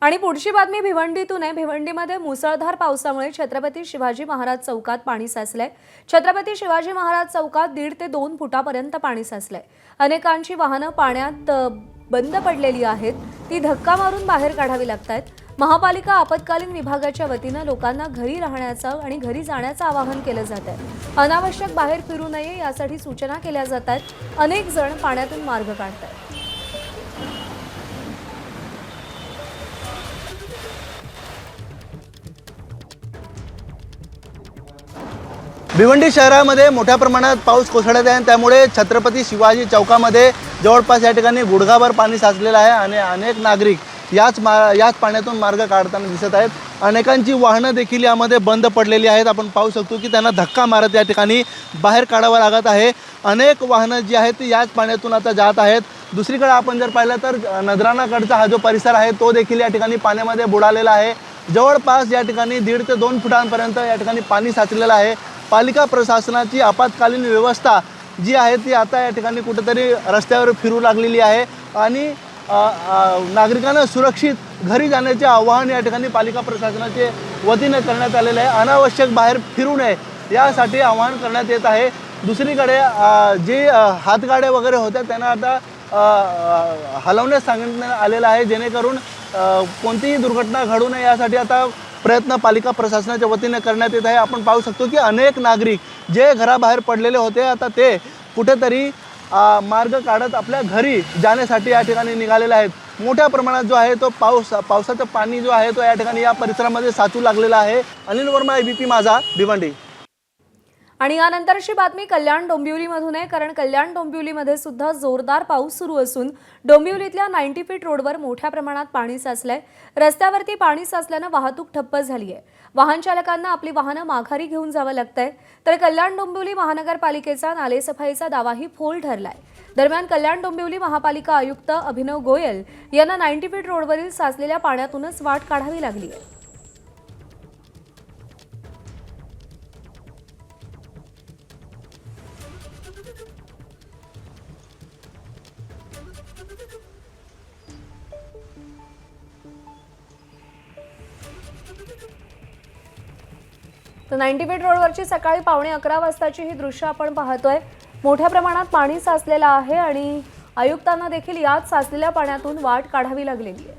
आणि पुढची बातमी भिवंडीतून आहे। भिवंडीमध्ये मुसळधार पावसामुळे छत्रपती शिवाजी महाराज चौकात पाणी साचलंय। छत्रपती शिवाजी महाराज चौकात 1.5 ते 2 फुटापर्यंत पाणी साचलंय। अनेकांची वाहनं पाण्यात बंद पडलेली आहेत, ती धक्का मारून बाहेर काढावी लागतात। महापालिका आपत्कालीन विभागाच्या वतीने लोकांना घरी राहण्याचं आणि घरी जाण्याचं आवाहन केलं जात आहे। अनावश्यक बाहेर फिरू नये यासाठी सूचना केल्या जातात। अनेक जण पाण्यातून मार्ग काढतात। भिवंडी शहरामध्ये मोठ्या प्रमाणात पाऊस कोसळत आहे, त्यामुळे छत्रपती शिवाजी चौकामध्ये जवळपास या ठिकाणी गुडघाभर पाणी साचलेलं आहे आणि अनेक नागरिक याच पाण्यातून मार्ग काढताना दिसत आहेत। अनेकांची वाहनं देखील यामध्ये बंद पडलेली आहेत। आपण पाहू शकतो की त्यांना धक्का मारत या ठिकाणी बाहेर काढावं लागत आहे। अनेक वाहनं जी आहेत ती याच पाण्यातून आता जात आहेत। दुसरीकडे आपण जर पाहिलं तर नजराणाकडचा हा जो परिसर आहे तो देखील या ठिकाणी पाण्यामध्ये बुडालेला आहे। जवळपास या ठिकाणी 1.5 ते 2 फुटांपर्यंत या ठिकाणी पाणी साचलेलं आहे। पालिका प्रशासनाची आपत्कालीन व्यवस्था जी आहे ती आता या ठिकाणी कुठेतरी रस्त्यावर फिरू लागलेली आहे आणि नागरिकांना सुरक्षित घरी जाण्याचे आवाहन या ठिकाणी पालिका प्रशासनाचे वतीने करण्यात आलेले आहे। अनावश्यक बाहेर फिरू नये यासाठी आवाहन करण्यात येत आहे। दुसरीकडे जे हातगाड्या वगैरे होत्या त्यांना आता हलवण्यास सांगण्यात आलेलं आहे, जेणेकरून कोणतीही दुर्घटना घडू नये यासाठी आता प्रयत्न पालिका प्रशासनाच्या वतीने करण्यात येत आहे। आपण पाहू शकतो की अनेक नागरिक जे घराबाहेर पडलेले होते आता ते कुठेतरी मार्ग काढत आपल्या घरी जाण्यासाठी या ठिकाणी निघालेले आहेत। मोठ्या प्रमाणात जो आहे तो पावसाचं पाणी जो आहे तो या ठिकाणी या परिसरामध्ये साचू लागलेला आहे। अनिल वर्मा, ABP माझा, भिवंडी। आणि यानंतरची बातमी कल्याण डोंबिवलीमधून आहे, कारण कल्याण डोंबिवलीमध्ये सुद्धा जोरदार पाऊस सुरू असून डोंबिवलीतल्या 90 फीट रोडवर मोठ्या प्रमाणात पाणी साचलंय। रस्त्यावरती पाणी साचल्याने वाहतूक ठप्प झाली आहे। वाहन चालकांना आपली वाहनं माघारी घेऊन जावं लागतंय, तर कल्याण डोंबिवली महानगरपालिकेचा नालेसफाईचा दावाही फोल ठरलाय। दरम्यान कल्याण डोंबिवली महापालिका आयुक्त अभिनव गोयल यांना 90 फीट रोडवरील साचलेल्या पाण्यातूनच वाट काढावी लागली आहे। तर 90 फीट रोडवरची सकाळी 11:15 वाजताची ही दृश्य आपण पाहतोय। मोठ्या प्रमाणात पाणी साचलेलं आहे आणि आयुक्तांना देखील याच साचलेल्या पाण्यातून वाट काढावी लागलेली आहे।